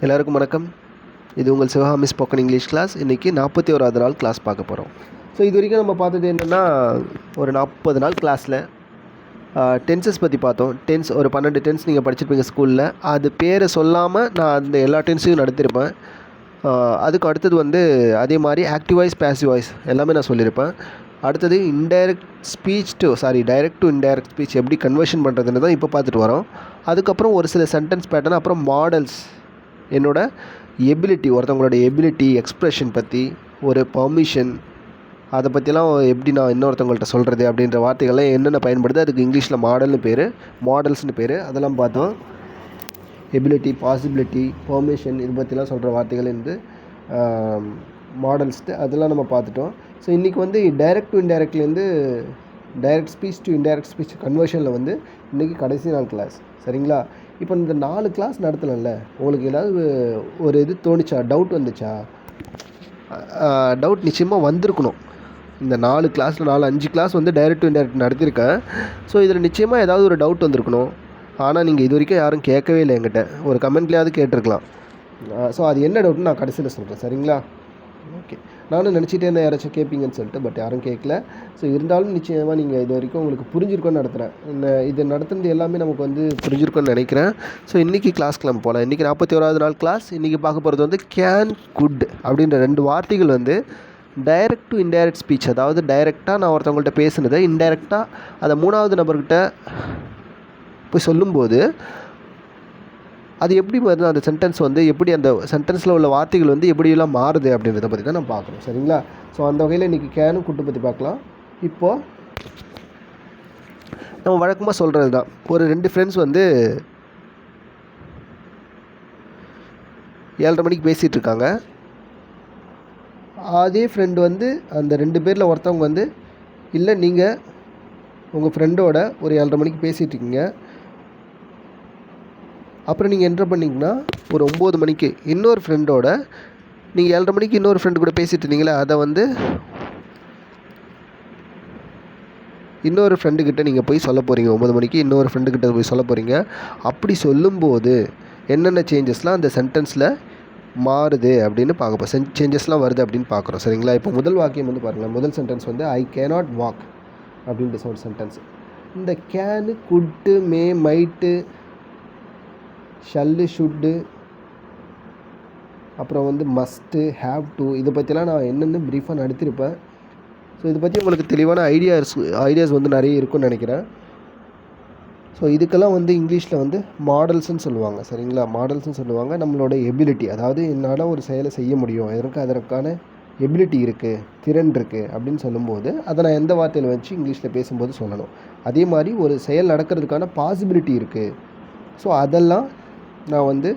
எல்லாருக்கும் வணக்கம். இது உங்கள் சிவகாமி ஸ்போக்கன் இங்கிலீஷ் கிளாஸ். இன்றைக்கி 41வது நாள் கிளாஸ் பார்க்க போகிறோம். ஸோ இது வரைக்கும் நம்ம பார்த்தது என்னென்னா, ஒரு 40 நாள் கிளாஸில் டென்சஸ் பற்றி பார்த்தோம். ஒரு 12 டென்ஸ் நீங்கள் படிச்சிருப்பீங்க ஸ்கூலில். அது பேரை சொல்லாமல் நான் அந்த எல்லா டென்ஸையும் நடத்திருப்பேன். அதுக்கு அடுத்தது அதே மாதிரி ஆக்டிவ் வாய்ஸ், பேசிவ் வாய்ஸ் எல்லாமே நான் சொல்லியிருப்பேன். அடுத்தது டைரக்ட் டு இன்டைரக்ட் ஸ்பீச் எப்படி கன்வர்ஷன் பண்ணுறதுன்னு தான் இப்போ பார்த்துட்டு வரோம். அதுக்கப்புறம் ஒரு சில சென்டென்ஸ் பேட்டர்ன், அப்புறம் மாடல்ஸ், ஒருத்தவங்களோட எபிலிட்டி, எக்ஸ்ப்ரெஷன் பற்றி, ஒரு பர்மிஷன், அதை பற்றிலாம் எப்படி நான் இன்னொருத்தவங்கள்ட்ட சொல்கிறது அப்படின்ற வார்த்தைகள்லாம் என்னென்ன பயன்படுது, அதுக்கு இங்கிலீஷில் மாடல்ஸ்னு பேர், அதெல்லாம் பார்த்தோம். எபிலிட்டி, பாசிபிலிட்டி, பர்மிஷன், இது பற்றிலாம் சொல்கிற வார்த்தைகள் மாடல்ஸ்ட்டு அதெல்லாம் நம்ம பார்த்துட்டோம். ஸோ இன்றைக்கி டைரக்ட் டு இன்டைரக்ட்லேருந்து direct speech to indirect speech கன்வர்ஷனில் இன்றைக்கி கடைசி நாள் கிளாஸ். சரிங்களா? இப்போ இந்த 4 கிளாஸ் நடத்தலைல்ல, உங்களுக்கு ஏதாவது ஒரு இது தோணுச்சா, டவுட் வந்துச்சா? டவுட் நிச்சயமாக வந்திருக்கணும். இந்த 4-5 கிளாஸ் டைரக்ட் டு இன்டைரக்ட் நடத்தியிருக்கேன். ஸோ இதில் நிச்சயமாக ஏதாவது ஒரு டவுட் வந்திருக்கணும். ஆனால் நீங்கள் இது வரைக்கும் யாரும் கேட்கவே இல்லை என்கிட்ட. ஒரு கமெண்ட்லேயாவது கேட்டிருக்கலாம். ஸோ அது என்ன டவுட்னு நான் கடைசியில் சொல்கிறேன். சரிங்களா? ஓகே. நானும் நினச்சிட்டே இருந்தேன் யாராச்சும் கேட்பீங்கன்னு சொல்லிட்டு, பட் யாரும் கேட்கல. ஸோ இருந்தாலும் நிச்சயமாக நீங்கள் இது வரைக்கும் உங்களுக்கு புரிஞ்சிருக்கோன்னு நடத்துகிறேன். இது நடத்துனது எல்லாமே நமக்கு புரிஞ்சிருக்கோன்னு நினைக்கிறேன். ஸோ இன்றைக்கி கிளாஸ்க்கு நம்ம போகலாம். இன்றைக்கி 41வது நாள் கிளாஸ். இன்றைக்கி பார்க்க போகிறது கேன், குட் அப்படின்ற 2 வார்த்தைகள் டைரக்ட் டு இன்டைரக்ட் ஸ்பீச், அதாவது டைரெக்டாக நான் ஒருத்தவங்கள்ட்ட பேசுனதை இன்டைரக்டாக அதை 3வது நபர்கிட்ட போய் சொல்லும்போது அது எப்படி வருது, அந்த சென்டென்ஸ் எப்படி அந்த சென்டென்ஸில் உள்ள வார்த்தைகள் எப்படியெல்லாம் மாறுது அப்படின்றத பற்றி தான் நம்ம பார்க்குறோம். சரிங்களா? ஸோ அந்த வகையில் இன்றைக்கி கேனும் குட்டு பற்றி பார்க்கலாம். இப்போது நம்ம வழக்கமாக சொல்கிறது தான், ஒரு 2 ஃப்ரெண்ட்ஸ் 7:30 மணிக்கு பேசிகிட்டு இருக்காங்க. அதே ஃப்ரெண்டு அந்த 2 பேரில் ஒருத்தவங்க இல்லை, நீங்கள் உங்கள் ஃப்ரெண்டோட ஒரு 7:30 மணிக்கு பேசிகிட்டு இருக்கீங்க. அப்புறம் நீங்கள் என்ட்ரு பண்ணிங்கன்னா ஒரு 9 மணிக்கு இன்னொரு ஃப்ரெண்டோட, நீங்கள் 7:30 மணிக்கு இன்னொரு ஃப்ரெண்டு கூட பேசிகிட்டு இருந்தீங்களே, அதை இன்னொரு ஃப்ரெண்டுக்கிட்ட நீங்கள் போய் சொல்ல போகிறீங்க. 9 மணிக்கு இன்னொரு ஃப்ரெண்டுக்கிட்ட போய் சொல்ல போகிறீங்க. அப்படி சொல்லும்போது என்னென்ன சேஞ்சஸ்லாம் அந்த சென்டென்ஸில் மாறுது அப்படின்னு பார்க்க சேஞ்சஸ்லாம் வருது அப்படின்னு பார்க்குறோம். சரிங்களா? இப்போ முதல் வாக்கியம் பாருங்களேன். முதல் சென்டென்ஸ் ஐ கேனாட் வாக் அப்படின்ற ஒரு சென்டென்ஸ். இந்த can, could, may, might, shall, should, அப்புறம் மஸ்ட்டு, ஹேவ் டு, இதை பற்றிலாம் நான் என்னென்னு ப்ரீஃபாக நடத்திருப்பேன். ஸோ இதை பற்றி உங்களுக்கு தெளிவான ஐடியாஸ் நிறைய இருக்குன்னு நினைக்கிறேன். ஸோ இதுக்கெல்லாம் இங்கிலீஷில் மாடல்ஸ்ன்னு சொல்லுவாங்க. சரிங்களா? மாடல்ஸ்ன்னு சொல்லுவாங்க. நம்மளோட எபிலிட்டி, அதாவது என்னால் ஒரு செயலை செய்ய முடியும், அதற்கான எபிலிட்டி இருக்குது, திறன் இருக்குது அப்படின்னு சொல்லும்போது அதை நான் எந்த வார்த்தையில் வச்சு இங்கிலீஷில் பேசும்போது சொல்லணும். அதே மாதிரி ஒரு செயல் நடக்கிறதுக்கான பாசிபிலிட்டி இருக்குது. ஸோ அதெல்லாம் நான்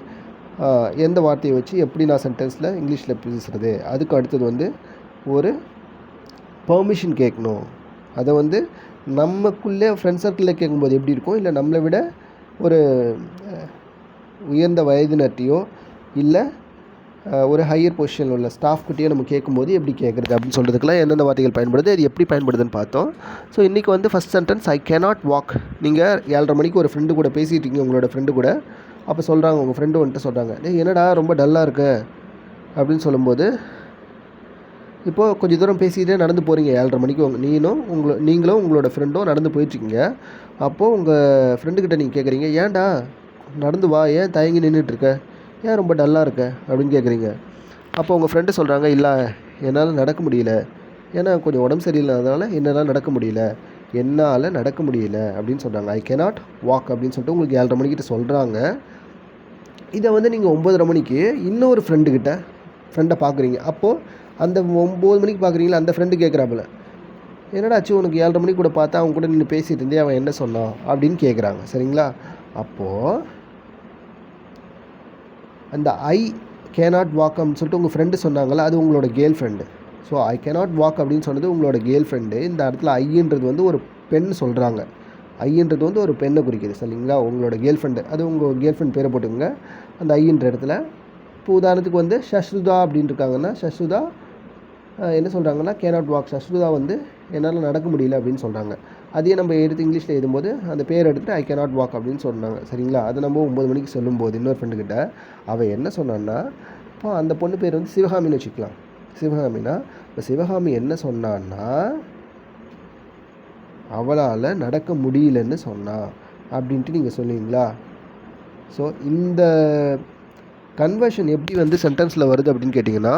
எந்த வார்த்தையை வச்சு எப்படி நான் சென்டென்ஸில் இங்கிலீஷில் பேசுகிறது. அதுக்கு அடுத்தது ஒரு பர்மிஷன் கேட்கணும். அதை நமக்குள்ளே ஃப்ரெண்ட் சர்க்கிளில் கேட்கும்போது எப்படி இருக்கும், இல்லை நம்மளை விட ஒரு உயர்ந்த வயதினர்கிட்டையோ இல்லை ஒரு ஹையர் பொசிஷனில் உள்ள ஸ்டாஃப்கிட்டையோ நம்ம கேட்கும்போது எப்படி கேட்குறது அப்படின்னு சொல்கிறதுக்கெல்லாம் எந்தெந்த வார்த்தைகள் பயன்படுது, அது எப்படி பயன்படுதுன்னு பார்த்தோம். ஸோ இன்றைக்கி first sentence I cannot walk. நீங்கள் 7:30 மணிக்கு ஒரு ஃப்ரெண்டு கூட பேசிகிட்டு இருக்கீங்க, உங்களோட ஃப்ரெண்டு கூட. அப்போ சொல்கிறாங்க, உங்கள் ஃப்ரெண்டு சொல்கிறாங்க, என்னடா ரொம்ப டல்லாக இருக்க அப்படின்னு சொல்லும்போது, இப்போது கொஞ்சம் தூரம் பேசிக்கிட்டே நடந்து போகிறீங்க. 7:30 மணிக்கு நீங்களும் உங்களோட ஃப்ரெண்டும் நடந்து போயிட்டுருக்கீங்க. அப்போது உங்கள் ஃப்ரெண்டுக்கிட்ட நீங்கள் கேட்குறீங்க, ஏன்டா நடந்து வா, ஏன் தயங்கி நின்றுட்டுருக்க, ஏன் ரொம்ப டல்லாக இருக்க அப்படின்னு கேட்குறீங்க. அப்போ உங்கள் ஃப்ரெண்டு சொல்கிறாங்க, இல்லை என்னால் நடக்க முடியல, ஏன்னா கொஞ்சம் உடம்பு சரியில்லைனால என்னால் நடக்க முடியல அப்படின்னு சொல்கிறாங்க. ஐ கேனாட் வாக் அப்படின்னு சொல்லிட்டு உங்களுக்கு 7:30 மணிக்கிட்ட சொல்கிறாங்க. இதை நீங்கள் 9:30 மணிக்கு இன்னொரு ஃப்ரெண்டை பார்க்குறீங்க. அப்போது அந்த 9 மணிக்கு பார்க்குறீங்களா, அந்த ஃப்ரெண்டு கேட்குறாப்புல, என்னடா ஆச்சு உனக்கு 7:30 மணிக்கு கூட பார்த்தா அவன் கூட நின்று பேசிகிட்டு இருந்தே, அவன் என்ன சொன்னான் அப்படின்னு கேட்குறாங்க. சரிங்களா? அப்போது அந்த ஐ கேனாட் வாக் அப்படின்னு சொல்லிட்டு உங்கள் ஃப்ரெண்டு சொன்னாங்களா, அது உங்களோட girl friend. So I cannot walk அப்படின்னு சொன்னது உங்களோட கேர்ள் ஃப்ரெண்டு. இந்த இடத்துல ஐன்றது ஒரு பெண் சொல்கிறாங்க. ஐன்றது ஒரு பெண்ணை குறிக்குது. சரிங்களா? உங்களோட கேர்ள் ஃப்ரெண்டு, அது உங்கள் கேர்ள் ஃப்ரெண்ட் பேரை போட்டுக்கோங்க அந்த ஐன்ற இடத்துல. இப்போ உதாரணத்துக்கு ஷஷ்ருதா அப்படின்னு இருக்காங்கன்னா, ஷஷ்ருதா என்ன சொல்கிறாங்கன்னா கேனாட் வாக், ஷஷ்ருதா என்னால் நடக்க முடியல அப்படின்னு சொல்கிறாங்க. அதையே நம்ம எடுத்து இங்கிலீஷில் எழுதும்போது அந்த பேர் எடுத்துகிட்டு ஐ கேனாட் வாக் அப்படின்னு சொன்னாங்க. சரிங்களா? அது நம்ம 9 மணிக்கு சொல்லும்போது இன்னொரு ஃப்ரெண்டுக்கிட்ட அவள் என்ன சொன்னான்னா, இப்போ அந்த பொண்ணு பேர் வந்து சிவகாமின்னு வச்சுக்கலாம். சிவகாமின்னா இப்போ சிவகாமி என்ன சொன்னான்னா, அவளால் நடக்க முடியலன்னு சொன்னா அப்படின்ட்டு நீங்கள் சொல்லுவீங்களா? ஸோ இந்த கன்வர்ஷன் எப்படி வந்து சென்டென்ஸில் வருது அப்படின்னு கேட்டிங்கன்னா,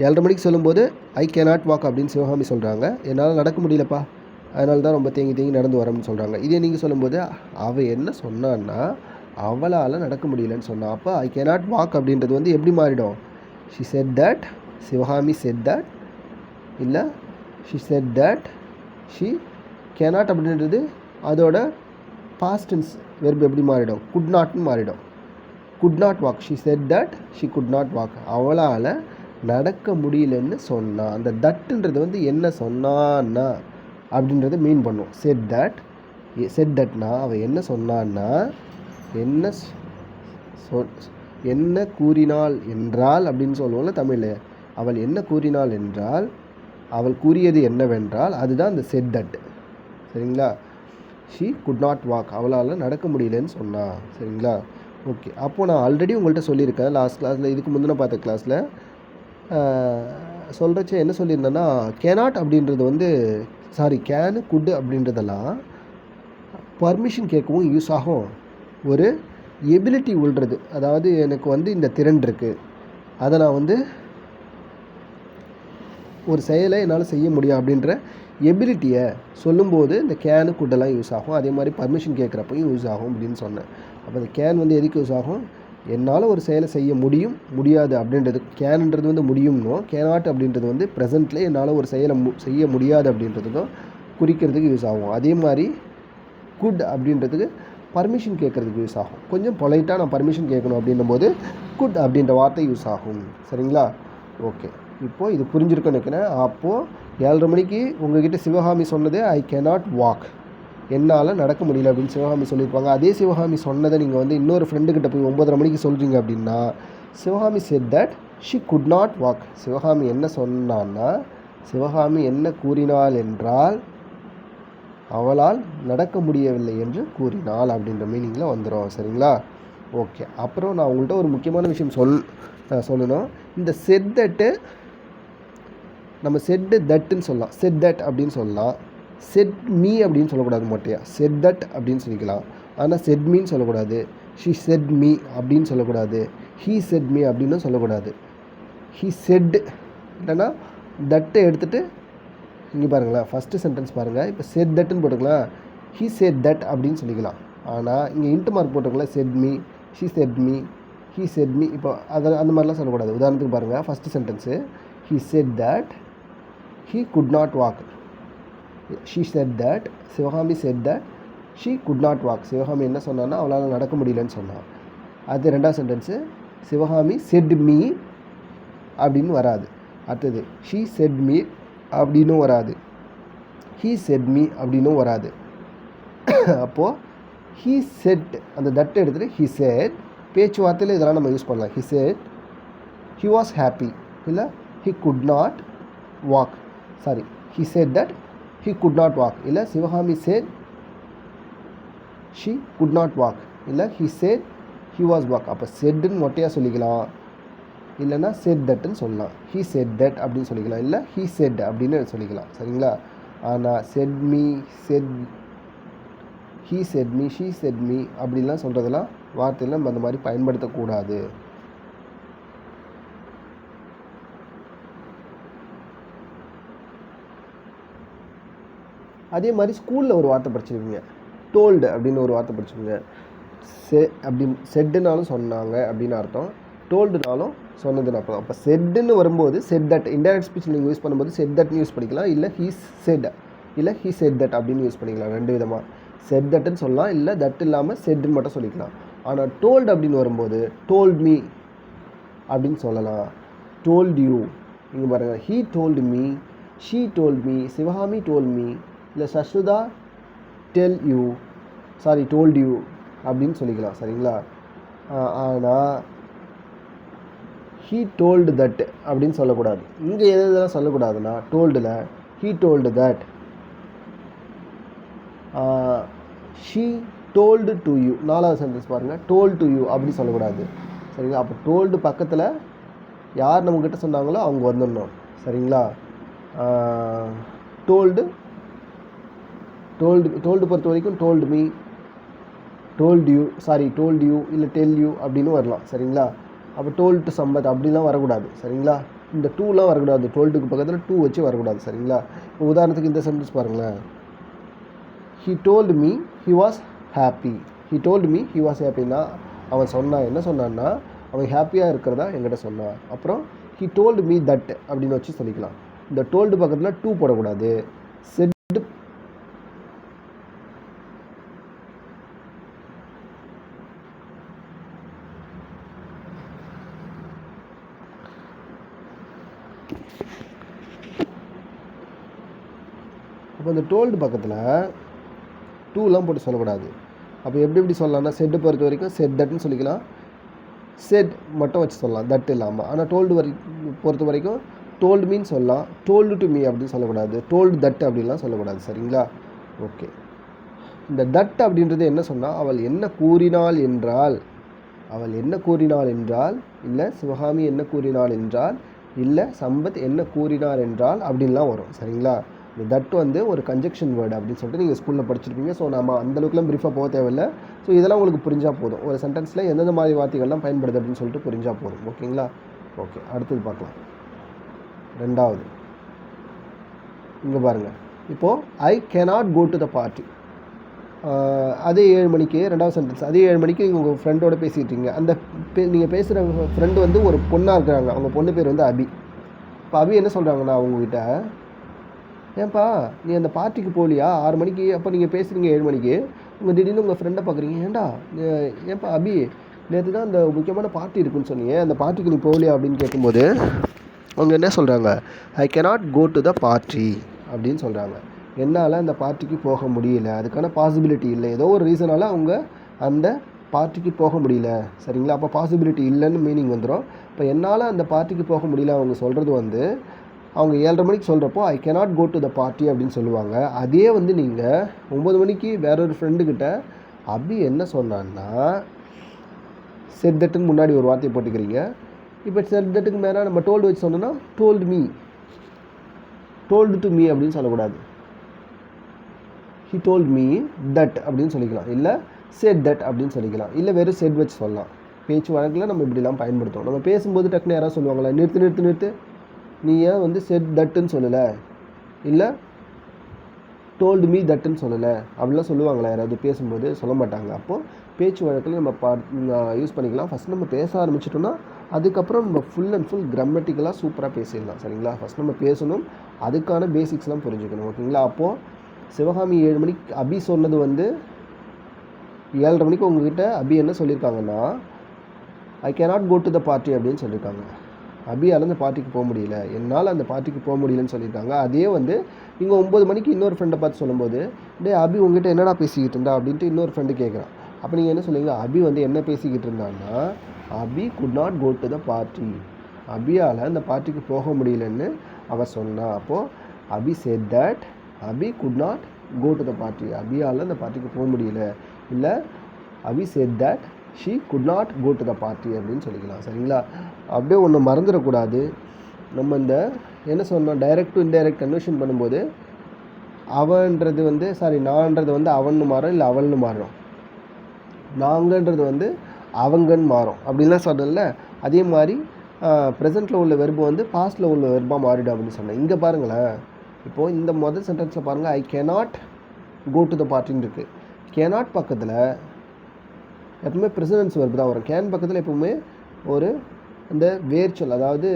7:30 மணிக்கு சொல்லும்போது ஐ கேனாட் வாக் அப்படின்னு சிவகாமி சொல்கிறாங்க. என்னால் நடக்க முடியலப்பா, அதனால தான் ரொம்ப தேங்கி நடந்து வரேன்னு சொல்கிறாங்க. இதே நீங்கள் சொல்லும்போது அவள் என்ன சொன்னான்னா, அவளால் நடக்க முடியலன்னு சொன்னான். அப்போ ஐ கேனாட் வாக் அப்படின்றது வந்து எப்படி மாறிடும்? She said that, Sivagami said that, இல்லை she said that she cannot அப்படின்றது அதோட பாஸ்ட் டென்ஸ் வெர்பு எப்படி மாறிடும்? குட் நாட்னு மாறிடும். Could not walk, she said that she could not walk, அவளால் நடக்க முடியலன்னு சொன்னான். அந்த தட்டுன்றது வந்து என்ன சொன்னான்னா அப்படின்றத மீன் பண்ணும். செட் தட், செட் தட்னா அவள் என்ன சொன்னான்னா, என்ன கூறினாள் என்றால் அப்படின்னு சொல்லுவோம்ல தமிழில். அவள் என்ன கூறினாள் என்றால், அவள் கூறியது என்னவென்றால் அதுதான் அந்த செட் தட். சரிங்களா? ஷீ குட் நாட் வாக், அவளால் நடக்க முடியலன்னு சொன்னா. சரிங்களா? ஓகே. அப்போது நான் ஆல்ரெடி உங்கள்கிட்ட சொல்லியிருக்கேன் லாஸ்ட் கிளாஸில், இதுக்கு முந்தின பார்த்த கிளாஸில் சொல்கிறச்ச என்ன சொல்லியிருந்தேன்னா, கேனாட் அப்படின்றது வந்து கேனு குட் அப்படின்றதெல்லாம் பர்மிஷன் கேட்கவும் யூஸ் ஆகும். ஒரு எபிலிட்டி உள்றது, அதாவது எனக்கு வந்து இந்த திறன் இருக்குது, அதை நான் வந்து ஒரு செயலை என்னால் செய்ய முடியும் அப்படின்ற எபிலிட்டியை சொல்லும்போது இந்த கேனு குட்டெல்லாம் யூஸ் ஆகும். அதே மாதிரி பர்மிஷன் கேட்குறப்பையும் யூஸ் ஆகும் அப்படின்னு சொன்னேன். அப்போ இந்த கேன் வந்து எதுக்கு யூஸ் ஆகும்? என்னால் ஒரு செயலை செய்ய முடியும் முடியாது அப்படின்றது. கேன்ன்றது வந்து முடியும்னும், கேனாட் அப்படின்றது வந்து ப்ரெசென்ட்டில் என்னால் ஒரு செயலை செய்ய முடியாது அப்படின்றதுக்கும் குறிக்கிறதுக்கு யூஸ் ஆகும். அதே மாதிரி குட் அப்படின்றதுக்கு பர்மிஷன் கேட்குறதுக்கு யூஸ் ஆகும். கொஞ்சம் பொலைட்டாக நான் பர்மிஷன் கேட்கணும் அப்படின்னும் போது குட் அப்படின்ற வார்த்தை யூஸ் ஆகும். சரிங்களா? ஓகே, இப்போது இது புரிஞ்சிருக்குன்னு நினைக்கிறேன். அப்போது 7:30 மணிக்கு உங்ககிட்ட சிவகாமி சொன்னது ஐ கேனாட் வாக், என்னால் நடக்க முடியல அப்படின்னு சிவகாமி சொல்லியிருப்பாங்க. அதே சிவகாமி சொன்னதை நீங்கள் வந்து இன்னொரு ஃப்ரெண்டுக்கிட்ட போய் 9:30 மணிக்கு சொல்கிறீங்க அப்படின்னா, Sivakami said that she could not walk, Sivakami என்ன சொன்னான்னா, சிவகாமி என்ன கூறினாள் என்றால் அவளால் நடக்க முடியவில்லை என்று கூறினாள் அப்படின்ற மீனிங்கில் வந்துடும். சரிங்களா? ஓகே. அப்புறம் நான் உங்கள்கிட்ட ஒரு முக்கியமான விஷயம் சொல்லணும். இந்த செட் தட்டு நம்ம செட்டு தட்டுன்னு சொல்லலாம், செட் தட் அப்படின்னு சொல்லலாம். செட் மீ அப்படின்னு சொல்லக்கூடாது, மொட்டையா செட் தட் அப்படின்னு சொல்லிக்கலாம். ஆனால் செட் மீன்னு சொல்லக்கூடாது, ஷி செட் மீ அப்படின்னு சொல்லக்கூடாது, ஹீ செட் மீ அப்படின்னு சொல்லக்கூடாது. ஹீ செட் இல்லைன்னா தட்டை எடுத்துகிட்டு இங்கே பாருங்களேன், ஃபஸ்ட்டு சென்டென்ஸ் பாருங்கள். இப்போ செட் தட்டுன்னு போட்டுக்கலாம், ஹீ செட் தட் அப்படின்னு சொல்லிக்கலாம். ஆனால் இங்கே இன்ட்டு மார்க் போட்டுக்கலாம், set me, she said me, he set me. இப்போ அதை அந்த மாதிரிலாம் சொல்லக்கூடாது. உதாரணத்துக்கு பாருங்கள், first sentence he set that he could not walk, she said that, Sivakami said that she could not walk, Sivakami என்ன சொன்னான்னா அவளால் நடக்க முடியலன்னு சொன்னான். அது ரெண்டாவது சென்டென்ஸு சிவகாமி said me அப்படின்னு வராது. அடுத்தது she said me அப்படின்னும் வராது, he said me அப்படின்னும் வராது. அப்போது he said அந்த தட்டை எடுத்துகிட்டு he said, பேச்சுவார்த்தையில் இதெல்லாம் நம்ம யூஸ் பண்ணலாம். he said he was happy, இல்லை he could not walk, he said that he could not walk, இல்லை Sivakami said she could not walk, இல்லை he said he was walk. அப்போ செட்னு மொட்டையாக சொல்லிக்கலாம், இல்லைன்னா செட் தட்டுன்னு சொல்லலாம். he said that அப்படின்னு சொல்லிக்கலாம், இல்லை he said அப்படின்னு சொல்லிக்கலாம். சரிங்களா? ஆனால் said me, said he said me, she said me அப்படின்லாம் சொல்கிறதெல்லாம் வார்த்தையில் நம்ம அந்த மாதிரி பயன்படுத்தக்கூடாது. அதே மாதிரி ஸ்கூலில் ஒரு வார்த்தை படிச்சிருப்பீங்க, டோல்டு அப்படின்னு ஒரு வார்த்தை படிச்சிருங்க. அப்படின்னு செட்டுனாலும் சொன்னாங்க அப்படின்னு அர்த்தம், டோல்டுனாலும் சொன்னதுன்னு அர்த்தம். அப்போ செட்டுன்னு வரும்போது செட் தட், இன்டைரக்ட் ஸ்பீச் நீங்கள் யூஸ் பண்ணும்போது செட் தட்னு யூஸ் பண்ணிக்கலாம், இல்லை ஹீ செட், இல்லை ஹீ செட் தட் அப்படின்னு யூஸ் பண்ணிக்கலாம். ரெண்டு விதமாக செட் தட்டுன்னு சொல்லலாம், இல்லை தட் இல்லாமல் செட்டுன்னு மட்டும் சொல்லிக்கலாம். ஆனால் டோல்டு அப்படின்னு வரும்போது டோல்ட் மீ அப்படின்னு சொல்லலாம், டோல்ட் யூ. நீங்கள் பாருங்கள், he told me, she told me, Sivakami told me, இல்லை சஷ்ருதா டோல்ட் யூ அப்படின்னு சொல்லிக்கலாம். சரிங்களா? ஆனால் ஹீ டோல்டு தட் அப்படின்னு சொல்லக்கூடாது. இங்கே எதெல்லாம் சொல்லக்கூடாதுன்னா, டோல்டில் he told that, she told to you. நாலாவது சென்டென்ஸ் பாருங்கள், told to you அப்படி சொல்லக்கூடாது. சரிங்களா? அப்போ told பக்கத்தில் யார் நம்மக்கிட்ட சொன்னாங்களோ அவங்க வந்துடணும். சரிங்களா? told பொறுத்த வரைக்கும் told me, told you இல்லை tell you அப்படின்னு வரலாம். சரிங்களா? அப்போ told to somebody அப்படிலாம் வரக்கூடாது. சரிங்களா? இந்த டூலாம் வரக்கூடாது. டோல்டுக்கு பக்கத்தில் டூ வச்சு வரக்கூடாது. சரிங்களா? இப்போ உதாரணத்துக்கு இந்த சென்டென்ஸ் பாருங்களேன். he told me he was happy. he told me he was happyனா அவன் சொன்னான், என்ன சொன்னான்னா அவன் ஹாப்பியாக இருக்கிறதா என்கிட்ட சொன்னான். அப்புறம் he told me that அப்படின்னு வச்சு சொல்லிக்கலாம். இந்த told பக்கத்தில் டூ போடக்கூடாது. said அப்போ இந்த டோல்டு பக்கத்தில் டூலாம் போட்டு சொல்லக்கூடாது. அப்போ எப்படி சொல்லலாம்னா செட்டு பொறுத்த வரைக்கும் செட் தட்னு சொல்லிக்கலாம், செட் மட்டும் வச்சு சொல்லலாம், தட் இல்லாமல். ஆனால் டோல்டு பொறுத்த வரைக்கும் டோல்டு மீன் சொல்லலாம், டோல்டு டு மீ அப்படின்னு சொல்லக்கூடாது, டோல்டு தட் அப்படின்லாம் சொல்லக்கூடாது. சரிங்களா? ஓகே. இந்த தட் அப்படின்றது என்ன சொன்னால் அவள் என்ன கூறினாள் என்றால், இல்லை சிவகாமி என்ன கூறினாள் என்றால், இல்லை சம்பத் என்ன கூறினார் என்றால் அப்படின்லாம் வரும். சரிங்களா? இந்த தட் வந்து ஒரு கன்ஜெக்ஷன் வேர்டு அப்படின்னு சொல்லிட்டு நீங்கள் ஸ்கூலில் படிச்சிருப்பீங்க. ஸோ நம்ம அந்தளவுக்குலாம் ப்ரீஃபாக போக தேவையில்லை. ஸோ இதெல்லாம் உங்களுக்கு புரிஞ்சால் போதும். ஒரு சென்டென்ஸில் எந்தெந்த மாதிரி வார்த்தைகள்லாம் பயன்படுது அப்படின்னு சொல்லிட்டு புரிஞ்சால் போதும். ஓகேங்களா? ஓகே, அடுத்தது பார்க்கலாம். ரெண்டாவது இங்கே பாருங்கள். இப்போது I cannot go to the party. அதே 7 மணிக்கு ரெண்டாவது சென்டென்ஸ். அதே 7 மணிக்கு நீங்கள் உங்கள் ஃப்ரெண்டோட பேசிக்கிட்டீங்க. அந்த நீங்கள் பேசுகிற ஃப்ரெண்டு வந்து ஒரு பொண்ணாக இருக்கிறாங்க. அவங்க பொண்ணு பேர் வந்து அபி. இப்போ அபி என்ன சொல்கிறாங்கன்னா அவங்ககிட்ட, ஏன்ப்பா நீ அந்த பார்ட்டிக்கு போகலையா 6 மணிக்கு? அப்போ நீங்கள் பேசுகிறீங்க 7 மணிக்கு, உங்கள் திடீர்னு உங்கள் ஃப்ரெண்டை பார்க்குறீங்க, ஏன்ப்பா அபி நேற்று தான் அந்த முக்கியமான பார்ட்டி இருக்குன்னு சொன்னீங்க, அந்த பார்ட்டிக்கு நீ போகலையா அப்படின்னு கேட்கும்போது அவங்க என்ன சொல்கிறாங்க, I cannot go to the party அப்படின்னு சொல்கிறாங்க. என்னால் அந்த பார்ட்டிக்கு போக முடியல, அதுக்கான பாசிபிலிட்டி இல்லை, ஏதோ ஒரு ரீசனால் அவங்க அந்த பார்ட்டிக்கு போக முடியல. சரிங்களா? அப்போ பாசிபிலிட்டி இல்லைன்னு மீனிங் வந்துடும். இப்போ என்னால் அந்த பார்ட்டிக்கு போக முடியல அவங்க சொல்கிறது வந்து அவங்க 7:30 மணிக்கு சொல்கிறப்போ I cannot go to the party அப்படின்னு சொல்லுவாங்க. அதே வந்து நீங்கள் 9 மணிக்கு வேறொரு ஃப்ரெண்டுக்கிட்ட அபி என்ன சொன்னான்னா செட் தட்டுன்னு முன்னாடி ஒரு வார்த்தையை போட்டுக்கிறீங்க. இப்போ செட் தட்டுக்கு மேலே நம்ம டோல்டு வச்சு சொன்னோன்னா told me, told to me அப்படின்னு சொல்லக்கூடாது. ஹி டோல்ட் மீ தட் அப்படின்னு சொல்லிக்கலாம், இல்லை செட் தட் அப்படின்னு சொல்லிக்கலாம், இல்லை வெறும் செட் வச்சு சொல்லலாம். பேச்சு வழக்கில் நம்ம இப்படிலாம் பயன்படுத்துவோம். நம்ம பேசும்போது டக்குன்னு யாராவது சொல்லுவாங்களா, நிறுத்து நீ ஏன் வந்து செட் தட்டுன்னு சொல்லலை, இல்லை டோல்டு மீ தட்டுன்னு சொல்லலை அப்படிலாம் சொல்லுவாங்களா யாராவது பேசும்போது? சொல்ல மாட்டாங்க. அப்போது பேச்சு வழக்கில் நம்ம யூஸ் பண்ணிக்கலாம். ஃபஸ்ட் நம்ம பேச ஆரம்பிச்சிட்டோன்னா அதுக்கப்புறம் நம்ம ஃபுல் அண்ட் ஃபுல் கிராமட்டிக்கலாக சூப்பராக பேசிடலாம். சரிங்களா? ஃபஸ்ட் நம்ம பேசணும், அதுக்கான பேசிக்ஸ்லாம் புரிஞ்சுக்கணும். ஓகேங்களா? அப்போது சிவகாமி 7 மணிக்கு அபி சொன்னது வந்து 7:30 மணிக்கு உங்ககிட்ட அபி என்ன சொல்லியிருக்காங்கன்னா I cannot go to the party அப்படின்னு சொல்லியிருக்காங்க. அபியால் அந்த பார்ட்டிக்கு போக முடியல, என்னால் அந்த பார்ட்டிக்கு போக முடியலன்னு சொல்லியிருக்காங்க. அதே வந்து நீங்கள் 9 மணிக்கு இன்னொரு ஃப்ரெண்டை பார்த்து சொல்லும்போது அபி உங்ககிட்ட என்னடா பேசிக்கிட்டு இருந்தா அப்படின்ட்டு இன்னொரு ஃப்ரெண்டு கேட்குறான். அப்போ நீங்கள் என்ன சொல்லுவீங்க, அபி வந்து என்ன பேசிக்கிட்டு இருந்தான்னா Abhi could not go to the party, அபியால் அந்த பார்ட்டிக்கு போக முடியலன்னு அவர் சொன்னா. அப்போது Abhi said that Abhi could not go to the party, அபியால் அந்த பார்ட்டிக்கு போக முடியல, இல்லை அபி said that she could not go to the party அப்படின்னு சொல்லிக்கலாம். சரிங்களா? அப்படியே ஒன்று மறந்துடக்கூடாது. நம்ம இந்த என்ன சொன்னோம், டைரக்ட் டு இன்டைரக்ட் கன்வர்ஷன் பண்ணும்போது அவன்றது வந்து நான்றது வந்து அவன்னு மாறும், இல்லை அவள்னு மாறும், நாங்கன்றது வந்து அவங்கன்னு மாறும் அப்படின்லாம் சொன்னல. அதே மாதிரி ப்ரெசென்ட்டில் உள்ள வெர்பு வந்து பாஸ்ட்டில் உள்ள வெர்பாக மாறிடும் அப்படின்னு சொன்னேன். இங்கே பாருங்களேன், இப்போது இந்த முதல் சென்டென்ஸில் பாருங்கள், ஐ கேனாட் கோ டு த பார்ட்டின்னு இருக்குது. கேனாட் பக்கத்தில் எப்பவுமே ப்ரெசன்ஸ் வெர்பு தான் வரும். கேன் பக்கத்தில் எப்பவுமே ஒரு இந்த வேர்ச்சொல், அதாவது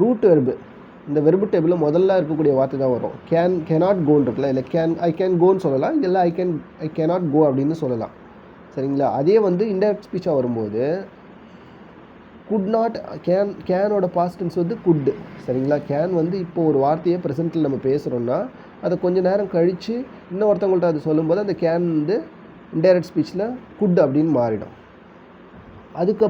ரூட் வெர்பு, இந்த வெர்பு டேபிளில் முதல்ல இருக்கக்கூடிய வார்த்தை தான் வரும். கேனாட் கோன்னு இருக்குல்ல, இல்லை ஐ கேன் கோன்னு சொல்லலாம், இல்லை ஐ கேனாட் கோ அப்படின்னு சொல்லலாம். சரிங்களா? அதே வந்து இன்டைரக்ட் ஸ்பீச்சாக வரும்போது குட் நாட், கேனோட பாஸ்ட் டென்ஸ் வந்து குட். சரிங்களா? கேன் வந்து இப்போ ஒரு வார்த்தையை ப்ரெசென்ட்டில் நம்ம பேசுகிறோன்னா அதை கொஞ்சம் நேரம் கழித்து இன்னொருத்தவங்கள்ட்ட அது சொல்லும்போது அந்த கேன் வந்து இன்டைரக்ட் ஸ்பீச்சில் குட் அப்படின்னு மாறிடும். அதுக்கு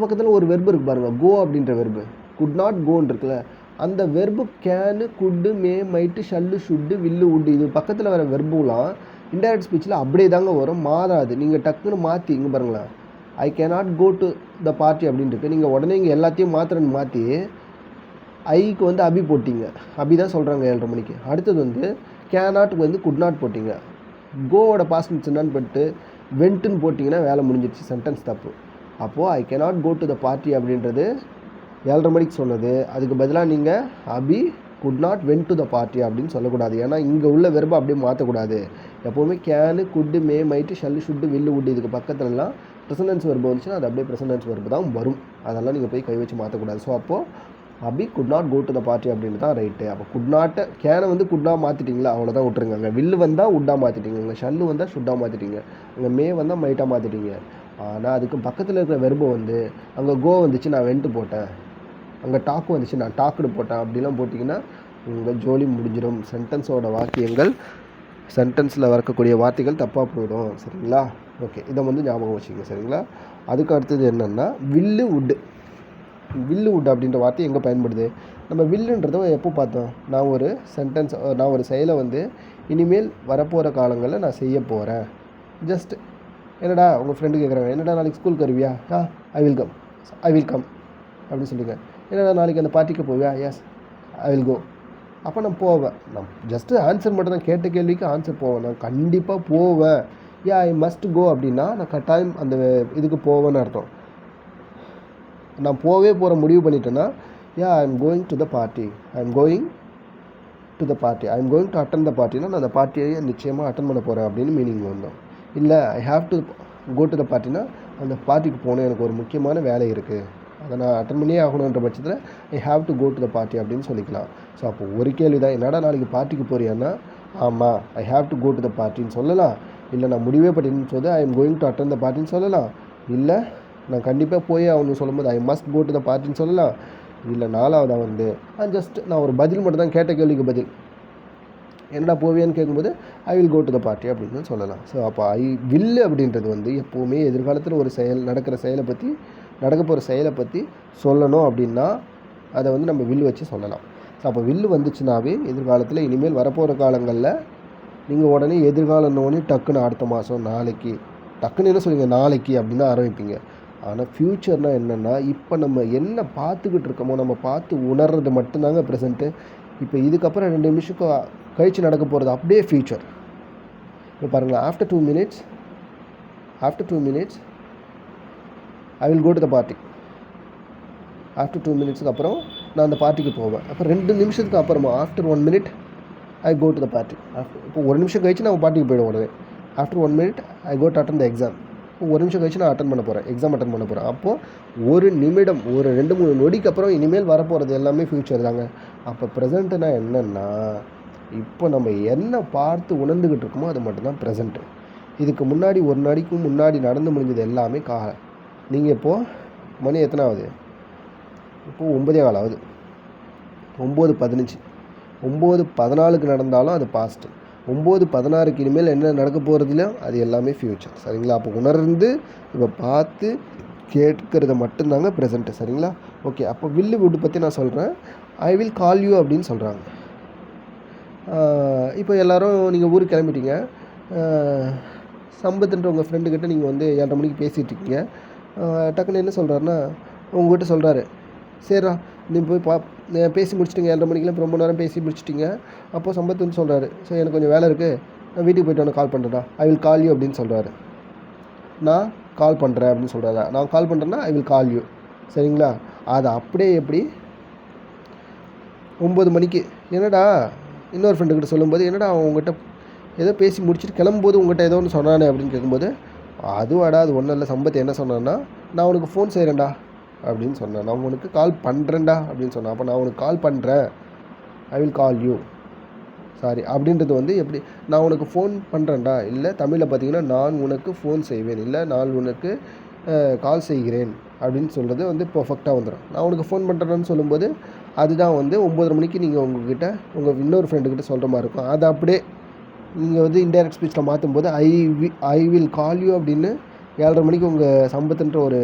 பக்கத்தில் ஒரு வெர்பு இருக்குது பாருங்கள், கோ அப்படின்ற வெர்பு. குட் நாட் கோன்னு இருக்குல்ல, அந்த verb can, could, may, might, shall, should, will, would இது பக்கத்தில் வர வெர்புலாம் இன்டைரக்ட் ஸ்பீச்சில் அப்படியே தாங்க வரும், மாறாது. நீங்கள் டக்குன்னு மாற்றி இங்கே பாருங்களேன், I cannot go to the party அப்படின்ட்டு நீங்கள் உடனே இங்கே எல்லாத்தையும் மாத்திரன்னு மாற்றி ஐக்கு வந்து அபி போட்டிங்க, அபி தான் சொல்கிறாங்க 7:30 மணிக்கு. அடுத்தது வந்து கேனாட்டுக்கு வந்து குட் நாட் போட்டிங்க. கோவோட பாஸ்ட் என்னன்னு போட்டு வென்ட்டுன்னு போட்டிங்கன்னா வேலை முடிஞ்சிடுச்சு, சென்டென்ஸ் தப்பு. அப்போது I cannot go to the party அப்படின்றது 7:30 மணிக்கு சொன்னது, அதுக்கு பதிலாக நீங்கள் Abhi could not went to the party அப்படின்னு சொல்லக்கூடாது. ஏன்னா இங்கே உள்ள வெர்பை அப்படியே மாற்றக்கூடாது. எப்போவுமே can, could, may, might, shall, should, will, would இதுக்கு பக்கத்துலலாம் ப்ரெசன்டென்ஸ் வெர்பு வந்துச்சுன்னா அது அப்படியே ப்ரெசன்டென்ஸ் வெர்பு தான் வரும். அதெல்லாம் நீங்கள் போய் கை வச்சு மாற்றக்கூடாது. ஸோ அப்போது Abhi could not go to the party அப்படின்னு தான் ரைட்டு. அப்போ குட் நாட்டை கேனை வந்து குட்டாக மாற்றிட்டீங்களா, அவ்வளோதான் விட்டுருங்க. அங்கே வில்லு வந்தால் உட்டாக மாற்றிட்டீங்க, அங்கே ஷல்லு வந்தால் ஷுட்டாக மாற்றிட்டீங்க, அங்கே மே வந்தால் மைட்டாக மாற்றிட்டீங்க. ஆனால் அதுக்கு பக்கத்தில் இருக்கிற வெர்பை வந்து அங்கே கோ வந்துச்சு நான் வென்ட்டு போட்டேன், அங்கே டாக்கு வந்துச்சு நான் டாக்குடு போட்டேன் அப்படிலாம் போட்டிங்கன்னா உங்கள் ஜோலி முடிஞ்சிடும். சென்டென்ஸோட வாக்கியங்கள், சென்டென்ஸில் வரக்கூடிய வார்த்தைகள் தப்பாக போயிடும். சரிங்களா? ஓகே, இதை வந்து ஞாபகம் வச்சுக்கோங்க. சரிங்களா? அதுக்கு அடுத்தது என்னென்னா வில்லு உட்டு. வில்லு உட் அப்படின்ற வார்த்தை எங்கே பயன்படுது? நம்ம வில்லுன்றதை எப்போ பார்த்தோம்? நான் ஒரு செயலை வந்து இனிமேல் வரப்போகிற காலங்களில் நான் செய்ய போகிறேன். ஜஸ்ட் என்னடா உங்கள் ஃப்ரெண்டு கேட்குறாங்க, என்னடா நாளைக்கு ஸ்கூலுக்கு வருவியா? ஐ வில் கம் அப்படின்னு சொல்லுங்க. என்னடா நாளைக்கு அந்த பார்ட்டிக்கு போவியா? Yes I will go. அப்போ நான் போவேன். நான் ஜஸ்ட்டு ஆன்சர் மட்டும் தான், கேட்ட கேள்விக்கு ஆன்சர் போவேன். நான் கண்டிப்பாக போவேன். ஐ மஸ்ட் கோ அப்படின்னா நான் கட்டாயம் அந்த இதுக்கு போவேன்னு அர்த்தம். நான் போவே போகிற முடிவு பண்ணிட்டேன்னா I am going to the party, I am going to attend the பார்ட்டினா நான் அந்த பார்ட்டியை நிச்சயமாக அட்டன் பண்ண போகிறேன் அப்படின்னு மீனிங் வந்தோம். இல்லை I have to go to the பார்ட்டினா அந்த பார்ட்டிக்கு போகணும், எனக்கு ஒரு முக்கியமான வேலை இருக்குது, அதை நான் அட்டன் பண்ணியே ஆகணுன்ற பட்சத்தில் I have to go to the party அப்படின்னு சொல்லிக்கலாம். ஸோ அப்போ ஒரு கேள்வி தான், என்னடா நாளைக்கு பார்ட்டிக்கு போறியான்னா ஆமாம் I have to go to the பார்ட்டின்னு சொல்லலாம். இல்லை நான் முடிவே பண்ணின்னு சொல்லி I am going to attend the பார்ட்டின்னு சொல்லலாம். இல்லை நான் கண்டிப்பாக போய் அவனு சொல்லும்போது I must go to the பார்ட்டின்னு சொல்லலாம். இல்லை நாலாவதாக வந்து ஜஸ்ட் நான் ஒரு பதில் மட்டும் தான், கேட்ட கேள்விக்கு பதில் என்னடா போவியான்னு கேட்கும்போது I will go to the party அப்படின்னு சொல்லலாம். ஸோ அப்போ வில்லு அப்படின்றது வந்து எப்போவுமே எதிர்காலத்தில் ஒரு நடக்க போகிற செயலை பற்றி சொல்லணும் அப்படின்னா அதை வந்து நம்ம வில்லு வச்சு சொல்லலாம். ஸோ அப்போ வில்லு வந்துச்சுனாவே எதிர்காலத்தில் இனிமேல் வரப்போகிற காலங்களில் நீங்கள் உடனே எதிர்காலம்னோடனே டக்குன்னு அடுத்த மாதம், நாளைக்கு, டக்குன்னு என்ன சொல்லுவீங்க, நாளைக்கு அப்படின்னு ஆரம்பிப்பீங்க. ஆனால் ஃப்யூச்சர்னால் என்னென்னா இப்போ நம்ம என்ன பார்த்துக்கிட்டு இருக்கோமோ நம்ம பார்த்து உணர்றது மட்டும்தாங்க ப்ரெசென்ட்டு. இப்போ இதுக்கப்புறம் 2 நிமிஷம் கழித்து நடக்க போகிறது அப்படியே ஃப்யூச்சர். இப்போ பாருங்களேன், after 2 minutes I will go to the party. After 2 மினிட்ஸுக்கு அப்புறம் நான் அந்த பார்ட்டிக்கு போவேன். அப்புறம் 2 நிமிஷத்துக்கு அப்புறமா after 1 minute I go to the party. இப்போ 1 நிமிஷம் கழிச்சு நான் பார்ட்டிக்கு போயிடுவேன் உடனே. After 1 minute I go to attend the exam. இப்போ 1 நிமிஷம் கழிச்சு நான் எக்ஸாம் அட்டன் பண்ண போகிறேன். அப்போது ஒரு நிமிடம், ஒரு 2-3 நொடிக்கு அப்புறம் இனிமேல் வரப்போகிறது எல்லாமே ஃப்யூச்சர் தாங்க. அப்போ ப்ரெசண்ட்டுனா என்னென்னா இப்போ நம்ம என்ன பார்த்து உணர்ந்துக்கிட்டு இருக்கோமோ அது மட்டும்தான் ப்ரெசண்ட்டு. இதுக்கு முன்னாடி 1 நாளைக்கும் முன்னாடி நடந்து முடிஞ்சது எல்லாமே நீங்கள் இப்போது மணி எத்தனை ஆகுது? இப்போது 9:15 ஆகுது. 9:15 9:14 நடந்தாலும் அது பாஸ்ட்டு. 9:16 இனிமேல் என்ன நடக்க போகிறதுலையோ அது எல்லாமே ஃப்யூச்சர். சரிங்களா? அப்போ உணர்ந்து இப்போ பார்த்து கேட்கறத மட்டும்தாங்க ப்ரெசண்ட்டு. சரிங்களா? ஓகே, அப்போ வில்லு வுட் பற்றி நான் சொல்கிறேன். ஐ வில் கால் யூ அப்படின்னு சொல்கிறாங்க. இப்போ எல்லோரும் நீங்கள் ஊருக்கு கிளம்பிட்டீங்க. சம்பத்துன்ற உங்கள் ஃப்ரெண்டுக்கிட்ட நீங்கள் வந்து 7:30 மணிக்கு பேசிகிட்ருக்கீங்க. டக்குன்னு என்ன சொல்கிறாருன்னா உங்கள்கிட்ட சொல்கிறாரு, சரிடா நீ போய் பேசி முடிச்சிட்டிங்க 7:30 மணிக்கெலாம், இப்போ ரொம்ப நேரம் பேசி முடிச்சிட்டிங்க. அப்போது சம்பத் வந்து சொல்கிறாரு, சரி எனக்கு கொஞ்சம் வேலை இருக்குது, நான் வீட்டுக்கு போய்ட்டு உனக்கு கால் பண்ணுறேன்டா, ஐ வில் கால் யூ அப்படின்னு சொல்கிறாரு. நான் கால் பண்ணுறேன் அப்படின்னு சொல்கிறாரு. நான் கால் பண்ணுறேன்னா ஐ வில் கால் யூ. சரிங்களா? அது அப்படியே எப்படி 9 மணிக்கு என்னடா இன்னொரு ஃப்ரெண்டுக்கிட்ட சொல்லும்போது, என்னடா அவன் உங்கள்கிட்ட ஏதோ பேசி முடிச்சுட்டு கிளம்பும்போது உங்கள்கிட்ட ஏதோ ஒன்று சொன்னானே அப்படின்னு கேட்கும்போது, அதுவாடா அது ஒன்றும் இல்லை, சம்பத் என்ன சொன்னான்னா நான் உனக்கு ஃபோன் செய்கிறேன்டா அப்படின்னு சொன்னேன், நான் உனக்கு கால் பண்ணுறேன்டா அப்படின்னு சொன்னேன். அப்போ நான் உனக்கு கால் பண்ணுறேன், I will call you, sorry அப்படின்றது வந்து எப்படி, நான் உனக்கு ஃபோன் பண்ணுறேன்டா, இல்லை தமிழில் பார்த்தீங்கன்னா நான் உனக்கு ஃபோன் செய்வேன், இல்லை நான் உனக்கு கால் செய்கிறேன் அப்படின்னு சொல்கிறது வந்து பர்ஃபெக்டாக வந்துடும். நான் உனக்கு ஃபோன் பண்ணுறேன்னு சொல்லும்போது அதுதான் வந்து 9:30 மணிக்கு நீங்கள் உங்கள்கிட்ட உங்கள் இன்னொரு ஃப்ரெண்டுக்கிட்ட சொல்கிற மாதிரி இருக்கும். அதை அப்படியே நீங்கள் வந்து இன்டைரக்ட் ஸ்பீச்சில் மாற்றும்போது ஐ வில் கால் யூ அப்படின்னு 7:30 மணிக்கு உங்கள் சம்பத்துன்ற ஒரு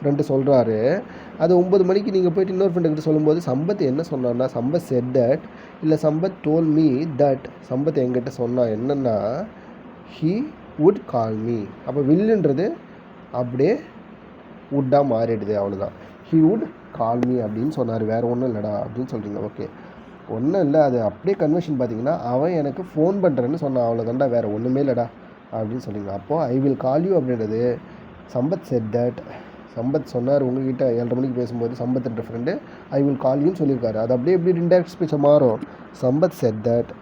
ஃப்ரெண்டு சொல்கிறாரு. அது 9 மணிக்கு நீங்கள் போய்ட்டு இன்னொரு ஃப்ரெண்டுக்கிட்ட சொல்லும்போது சம்பத் என்ன சொன்னான்னா, சம்பத் செட் தட், இல்லை Sampath told me that, Sampath என்கிட்ட சொன்னான் என்னென்னா ஹீ வுட் கால் மீ. அப்போ வில்லுன்றது அப்படியே வுட்டாக மாறிடுது, அவ்வளோதான். ஹீ வுட் கால் மீ அப்படின்னு சொன்னார், வேறு ஒன்றும் இல்லைடா அப்படின்னு சொல்கிறீங்க. ஓகே, ஒன்றும் இல்லை, அது அப்படியே கன்வர்ஷன் பார்த்தீங்கன்னா அவன் எனக்கு ஃபோன் பண்ணுறேன்னு சொன்னான், அவ்வளோதான்டா, வேறு ஒன்றுமே இல்லைடா அப்படின்னு சொல்லிங்க. அப்போது ஐ வில் கால் யூ அப்படின்றது சம்பத் செட் தட், சம்பத் சொன்னார் உங்ககிட்ட 7:30 மணிக்கு பேசும்போது, சம்பத் என்ற ஃப்ரெண்டு ஐ வில் கால் யூன்னு சொல்லியிருக்காரு. அது அப்படியே எப்படி இன்டெரக்ட் ஸ்பீச்சை மாறும், Sampath set that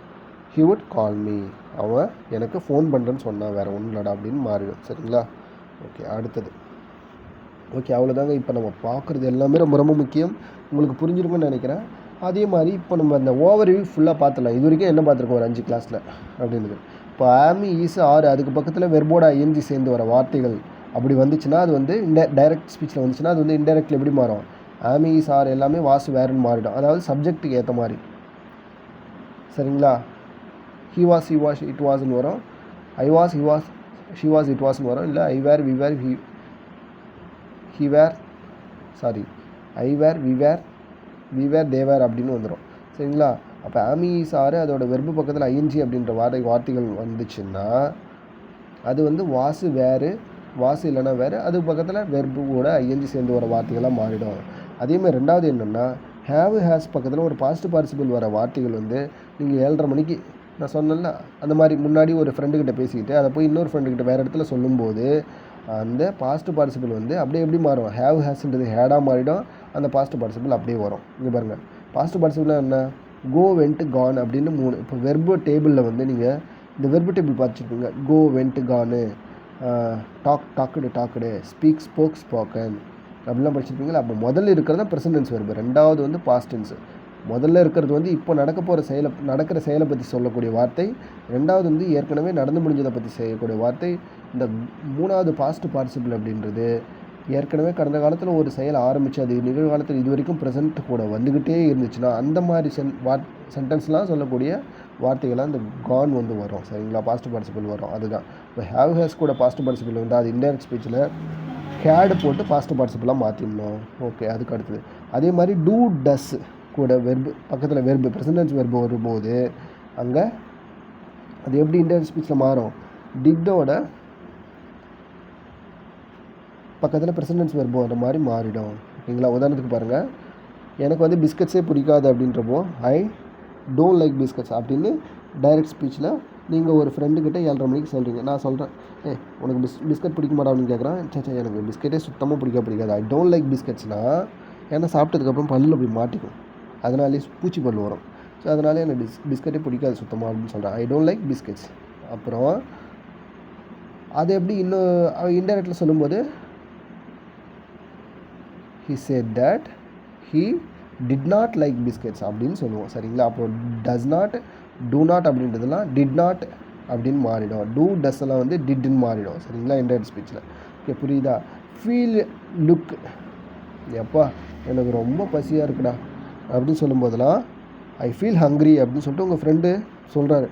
he would call me, அவன் எனக்கு ஃபோன் பண்ணுறேன்னு சொன்னான், வேறு ஒன்றும் இல்லைடா அப்படின்னு மாறிடும். சரிங்களா? ஓகே, அடுத்தது. ஓகே, அவ்வளோதாங்க. இப்போ நம்ம பார்க்குறது எல்லாமே ரொம்ப ரொம்ப முக்கியம், உங்களுக்கு புரிஞ்சிருக்குன்னு நினைக்கிறேன். அதே மாதிரி இப்போ நம்ம அந்த ஓவர்வியூ ஃபுல்லாக பார்த்துடலாம். இது வரைக்கும் என்ன பார்த்துருக்கோம் ஒரு 5 கிளாஸில் அப்படின்றது. இப்போ ஆமி ஈஸ் ஆர், அதுக்கு பக்கத்தில் வெர்போட ஐஎன்ஜி சேர்ந்து வர வார்த்தைகள் அப்படி வந்துச்சுன்னா அது வந்து டைரக்ட் ஸ்பீச்சில் வந்துச்சுன்னா அது வந்து இன்டெரக்டில் எப்படி மாறும், ஆமி ஈஸ் ஆர் எல்லாமே வாஸ் வேறுன்னு மாறிடும், அதாவது சப்ஜெக்ட்டுக்கு ஏற்ற மாதிரி. சரிங்களா? ஹி வாஸ் இட் வாஸ்ன்னு வரும், I was he was she was it வாஸ்ன்னு வரும், இல்லை I were we were he were I were we were they were அப்படின்னு வந்துடும். சரிங்களா? அப்போ ஆமி இஸ் ஆர் அதோட வெர்பு பக்கத்தில் ஐஎன்ஜி அப்படின்ற வார்த்தைகள் வந்துச்சுன்னா அது வந்து வாசு வேறு, வாசு இல்லைன்னா வேறு, அது பக்கத்தில் வெர்பு கூட ஐஎன்ஜி சேர்ந்து வர வார்த்தைகளாக மாறிடும். அதேமாதிரி ரெண்டாவது என்னென்னா ஹேவ் ஹேஸ் பக்கத்தில் ஒரு பாஸ்ட் பார்ட்டிசிபிள் வர வார்த்தைகள் வந்து நீங்கள் 7:30 மணிக்கு நான் சொன்னேன்ல அந்த மாதிரி முன்னாடி ஒரு ஃப்ரெண்டுக்கிட்ட பேசிக்கிட்டு அதை போய் இன்னொரு ஃப்ரெண்டுக்கிட்ட வேறு இடத்துல சொல்லும்போது அந்த பாஸ்ட் பார்ட்டிசிபிள் வந்து அப்படியே எப்படி மாறும், ஹேவ் ஹேஸ்ன்றது ஹேடாக மாறிடும், அந்த பாஸ்ட் பார்ட்டிசிபிள் அப்படியே வரும். இங்கே பாருங்கள், பாஸ்ட் பார்ட்டிசிபிளாக என்ன, கோ வென்ட் கான் அப்படின்னு 3. இப்போ வெர்பு டேபிளில் வந்து நீங்கள் இந்த வெர்பு டேபிள் பார்த்துருப்பீங்க, கோ வென்ட் கானு, டாக்குடு, ஸ்போக்கன் அப்படிலாம் படிச்சிருப்பீங்களா. அப்போ முதல்ல இருக்கிறது தான் ப்ரெசன்ட் டென்ஸ் வெர்பு, ரெண்டாவது வந்து பாஸ்ட் டென்ஸ். முதல்ல இருக்கிறது வந்து இப்போ நடக்கிற செயலை பற்றி சொல்லக்கூடிய வார்த்தை, ரெண்டாவது வந்து ஏற்கனவே நடந்து முடிஞ்சதை பற்றி செய்யக்கூடிய வார்த்தை. இந்த மூணாவது பாஸ்ட் பார்ட்டிசிபிள் அப்படின்றது ஏற்கனவே கடந்த காலத்தில் ஒரு செயல் ஆரம்பித்து அது நிகழ்காலத்தில் இது வரைக்கும் ப்ரெசென்ட் கூட வந்துக்கிட்டே இருந்துச்சுன்னா அந்த மாதிரி சென்டென்ஸ்லாம் சொல்லக்கூடிய வார்த்தைகளாக இந்த கான் வந்து வரும். சரிங்களா? பாஸ்ட் பார்ட்டிசிபிள் வரும். அதுதான் இப்போ ஹேவ் ஹேஸ் கூட பாஸ்ட் பார்ட்டிசிபிள் வந்து அது இன்டைரக்ட் ஸ்பீச்சில் ஹேடு போட்டு பாஸ்ட் பார்ட்டிசிபிளாக மாற்றிடணும். ஓகே, அதுக்கு அடுத்தது அதே மாதிரி டூ டஸ் கூட வெர்பு பக்கத்தில் வெர்பு ப்ரெசென்ட் டென்ஸ் வெர்பு வரும்போது அங்கே அது எப்படி இன்டைரக்ட் ஸ்பீச்சில் மாறும், டிட்டோட பக்கத்தில் ப்ரெசென்ட் டென்ஸ் வெர்பு வர மாதிரி மாறிடும். ஓகேங்களா? உதாரணத்துக்கு பாருங்கள், எனக்கு வந்து பிஸ்கட்ஸே பிடிக்காது அப்படின்றப்போ ஐ டோன்ட் லைக் பிஸ்கட்ஸ் அப்படின்னு டைரக்ட் ஸ்பீச்சில் நீங்கள் ஒரு ஃப்ரெண்டுக்கிட்ட 7:30 மணிக்கு சொல்கிறீங்க. நான் சொல்கிறேன், உனக்கு பிஸ்கட் பிடிக்க மாட்டா அப்படின்னு கேட்குறான். சே எனக்கு பிஸ்கெட்டே சுத்தமாக பிடிக்காது, ஐ டோன்ட் லைக் பிஸ்கட்ஸ்னால் ஏன்னா சாப்பிட்டதுக்கப்புறம் பல்லில் போய் மாட்டிக்கும், அதனாலே பூச்சி பல் வரும். ஸோ அதனாலே எனக்கு பிஸ்கட்டே பிடிக்காது சுத்தமாக அப்படின்னு சொல்கிறேன், ஐ டோன்ட் லைக் பிஸ்கெட்ஸ். அப்புறம் அது எப்படி இன்னும் இன்டைரக்டில் சொல்லும்போது he said that he did not like biscuits அப்படின்னு சொல்லுவோம். சரிங்களா? அப்போ does not, do not அப்படின்றதுலாம் did not அப்படின்னு மாறிடும். do does எல்லாம் வந்து didன்னு மாறிடும். சரிங்களா? இன்டைரக்ட் ஸ்பீச்சில். ஓகே, புரியுதா? feel, look, எப்பா எனக்கு ரொம்ப பசியாக இருக்குடா அப்படின்னு சொல்லும்போதெல்லாம் ஐ ஃபீல் ஹங்க்ரி அப்படின்னு சொல்லிட்டு உங்கள் ஃப்ரெண்டு சொல்கிறாரு.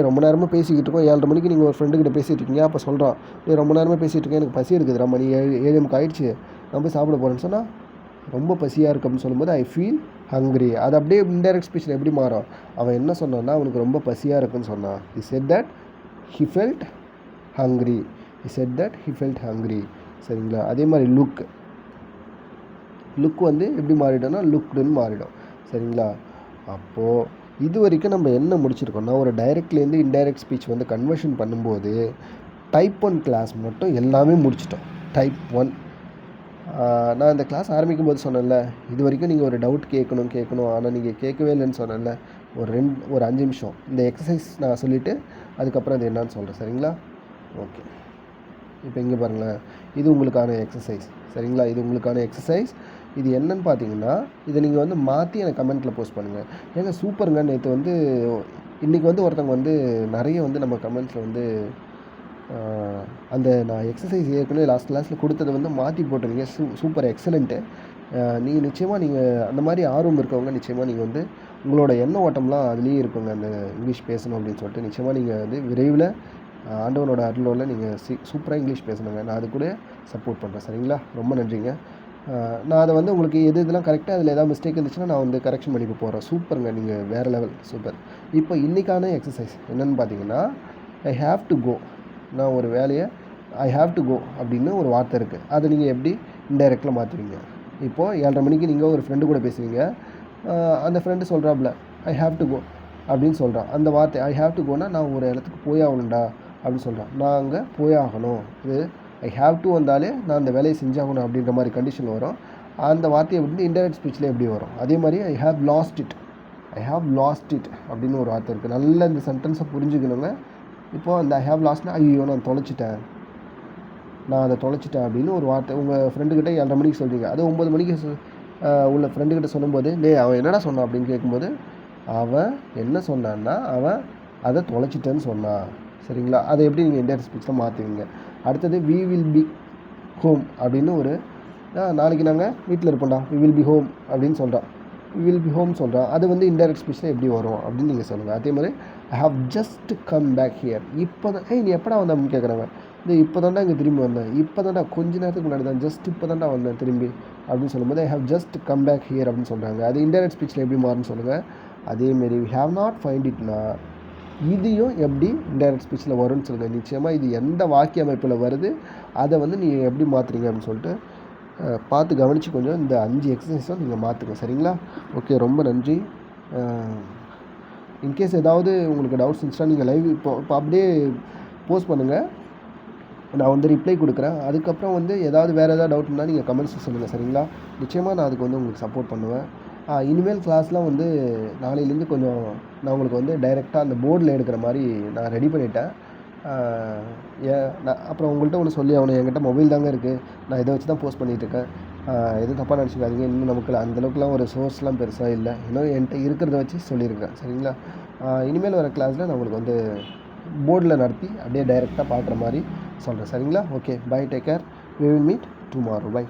ரொம்ப நேரமாக பேசிக்கிட்டு இருக்கோம், 7:30 மணிக்கு நீங்கள் ஒரு ஃப்ரெண்டுக்கிட்ட பேசிகிட்டு இருக்கீங்க. அப்போ சொல்கிறான், ரொம்ப நேரமாக பேசிகிட்டு இருக்கேன், எனக்கு பசி இருக்குதுடா, மணி 7 ஆயிடுச்சு, நான் போய் சாப்பிட போகிறேன்னு சொன்னால் ரொம்ப பசியாக இருக்குது அப்படின்னு சொல்லும்போது ஐ ஃபீல் ஹங்க்ரி. அது அப்படியே இன்டைரக்ட் ஸ்பீச்சில் எப்படி மாறும், அவன் என்ன சொன்னான்னா அவனுக்கு ரொம்ப பசியாக இருக்குன்னு சொன்னான், he said that he felt hungry. சரிங்களா? அதே மாதிரி லுக் வந்து எப்படி மாறிடும்னா லுக்டுன்னு மாறிடும். சரிங்களா? அப்போது இது வரைக்கும் நம்ம என்ன முடிச்சிருக்கோம்னா ஒரு டைரக்ட்லேருந்து இன்டைரக்ட் ஸ்பீச் வந்து கன்வர்ஷன் பண்ணும்போது டைப் 1 கிளாஸ் மட்டும் எல்லாமே முடிச்சிட்டோம். டைப் 1 நான் இந்த கிளாஸ் ஆரம்பிக்கும் போது சொன்னேன்ல, இது வரைக்கும் நீங்கள் ஒரு டவுட் கேட்கணும் ஆனால் நீங்கள் கேட்கவே இல்லைன்னு சொன்னேன்ல, ஒரு 5 நிமிஷம் இந்த எக்ஸசைஸ் நான் சொல்லிவிட்டு அதுக்கப்புறம் அது என்னன்னு சொல்கிறேன். சரிங்களா? ஓகே, இப்போ இங்கே பாருங்களேன், இது உங்களுக்கான எக்ஸசைஸ். சரிங்களா? இது உங்களுக்கான எக்ஸசைஸ். இது என்னன்னு பார்த்தீங்கன்னா இதை நீங்கள் வந்து மாற்றி எனக்கு கமெண்ட்டில் போஸ்ட் பண்ணுங்கள். ஏங்க சூப்பருங்க, நேற்று வந்து இன்றைக்கி வந்து ஒருத்தவங்க வந்து நிறைய வந்து நம்ம கமெண்ட்ஸில் வந்து அந்த நான் எக்ஸசைஸ் ஏற்கனவே லாஸ்ட் கிளாஸில் கொடுத்ததை வந்து மாற்றி போட்டுருங்க, சூப்பர் எக்ஸலண்ட்டு. நீங்கள் நிச்சயமாக அந்த மாதிரி ஆர்வம் இருக்கவங்க நிச்சயமாக நீங்கள் வந்து உங்களோட எண்ண ஓட்டம்லாம் அதுலேயே இருக்குங்க, அந்த இங்கிலீஷ் பேசணும் அப்படின்னு சொல்லிட்டு நிச்சயமாக நீங்கள் வந்து விரைவில் ஆண்டவனோட அருளோட நீங்கள் சூப்பராக இங்கிலீஷ் பேசணுங்க. நான் அது கூட சப்போர்ட் பண்ணுறேன். சரிங்களா? ரொம்ப நன்றிங்க. நான் அதை வந்து உங்களுக்கு இதெல்லாம் கரெக்டாக அதில் ஏதாவது மிஸ்டேக் இருந்துச்சுன்னா நான் வந்து கரெக்ஷன் பண்ணி போகிறேன். சூப்பருங்க, நீங்கள் வேறு லெவல், சூப்பர். இப்போ இன்றைக்கான எக்ஸசைஸ் என்னென்னு பார்த்தீங்கன்னா, ஐ ஹாவ் டு கோ. நான் ஒரு வேலையை ஐ ஹாவ் டு கோ அப்படின்னு ஒரு வார்த்தை இருக்குது. அதை நீங்கள் எப்படி இன்டைரக்டில் மாற்றுவீங்க? இப்போது 7:30 மணிக்கு நீங்கள் ஒரு ஃப்ரெண்டு கூட பேசுவீங்க. அந்த ஃப்ரெண்டு சொல்கிறாப்புல ஐ ஹாவ் டு கோ அப்படின்னு சொல்கிறான். அந்த வார்த்தை ஐ ஹாவ் டு கோனா நான் ஒரு இடத்துக்கு போய் ஆகணும்டா அப்படின்னு சொல்கிறான். நான் அங்கே போய் ஆகணும். இது ஐ ஹாவ் டு வந்தாலே நான் அந்த வேலையை செஞ்சாகணும் அப்படின்ற மாதிரி கண்டிஷன் வரும். அந்த வார்த்தையை வந்து இன்டைரக்ட் ஸ்பீச்சில் எப்படி வரும்? அதே மாதிரி ஐ ஹாவ் லாஸ்ட் இட் அப்படின்னு ஒரு வார்த்தை இருக்குது. நல்ல இந்த சென்டென்ஸை புரிஞ்சுக்கணுங்க. இப்போது அந்த ஐ ஹாவ் லாஸ்ட்னா ஐயோ நான் அதை தொலைச்சிட்டேன் அப்படின்னு ஒரு வார்த்தை உங்கள் ஃப்ரெண்டுக்கிட்ட 7:30 மணிக்கு சொல்கிறீங்க. அது 9 மணிக்கு உள்ள ஃப்ரெண்டுக்கிட்ட சொல்லும்போது அவன் என்னடா சொன்னான் அப்படின்னு கேட்கும்போது அவன் என்ன சொன்னான்னா அவன் அதை தொலைச்சிட்டேன்னு சொன்னான். சரிங்களா? அதை எப்படி நீங்கள் இன்டைரக்ட் ஸ்பீச்சில் மாற்றுவீங்க? அடுத்தது வி வில் பி ஹோம் அப்படின்னு ஒரு நாளைக்கு நாங்கள் வீட்டில் இருப்போம்டா, வி வில் பி ஹோம் அப்படின்னு சொல்கிறான். வி வில் பி ஹோம் சொல்கிறான். அது வந்து இன்டைரக்ட் ஸ்பீச்சில் எப்படி வரும் அப்படின்னு நீங்கள் சொல்லுங்கள். அதே மாதிரி I have just come back here. இப்போ தான் நீ எப்படா வந்த அப்படின்னு கேட்குறாங்க. இப்போ தாண்டா இங்கே திரும்பி வந்தேன், இப்போ தாண்டா கொஞ்ச நேரத்துக்கு முன்னாடி தான், ஜஸ்ட் இப்போ தாண்டா வந்தேன் திரும்பி அப்படின்னு சொல்லும்போது I have just come back here அப்படின்னு சொல்கிறாங்க. அது இன்டைரக்ட் ஸ்பீச்சில் எப்படி மாறுன்னு சொல்லுங்கள். அதேமாரி வி ஹாவ் நாட் ஃபைண்ட் இட்னா இதையும் எப்படி இன்டைரக்ட் ஸ்பீச்சில் வரும்னு சொல்லுங்கள். நிச்சயமாக இது எந்த வாக்கிய அமைப்பில் வருது, அதை வந்து நீங்கள் எப்படி மாற்றுறீங்க அப்படின்னு சொல்லிட்டு பார்த்து கவனித்து கொஞ்சம் இந்த 5 எக்ஸசைஸும் நீங்கள் மாற்றுங்க. சரிங்களா? ஓகே, ரொம்ப நன்றி. இன்கேஸ் ஏதாவது உங்களுக்கு டவுட்ஸ் இருந்துச்சுன்னா நீங்கள் லைவ் இப்போ அப்படியே போஸ்ட் பண்ணுங்கள், நான் வந்து ரிப்ளை கொடுக்குறேன். அதுக்கப்புறம் வந்து ஏதாவது வேறு ஏதாவது டவுட்னா நீங்கள் கமெண்ட்ஸ் சொல்லுங்கள். சரிங்களா? நிச்சயமாக நான் அதுக்கு வந்து உங்களுக்கு சப்போர்ட் பண்ணுவேன். இனிமேல் கிளாஸ்லாம் வந்து நாளையிலேருந்து கொஞ்சம் நான் உங்களுக்கு வந்து டைரெக்டாக அந்த போர்டில் எடுக்கிற மாதிரி நான் ரெடி பண்ணிட்டேன். நான் அப்புறம் உங்கள்கிட்ட ஒன்று சொல்லி ஆகணும். என்கிட்ட மொபைல் தாங்க இருக்குது, நான் இதை வச்சு தான் போஸ்ட் பண்ணிகிட்ருக்கேன். எதுவும் தப்பாக நினச்சிக்காதீங்க. இன்னும் நமக்கு அந்தளவுக்குலாம் ஒரு சோர்ஸ்லாம் பெருசாக இல்லை. இன்னும் என்கிட்ட இருக்கிறத வச்சு சொல்லியிருக்கேன். சரிங்களா? இனிமேல் வர கிளாஸில் நான் உங்களுக்கு வந்து போர்டில் நடத்தி அப்படியே டைரெக்டாக பார்க்குற மாதிரி சொல்கிறேன். சரிங்களா? Okay, bye, take care, we will meet tomorrow. By.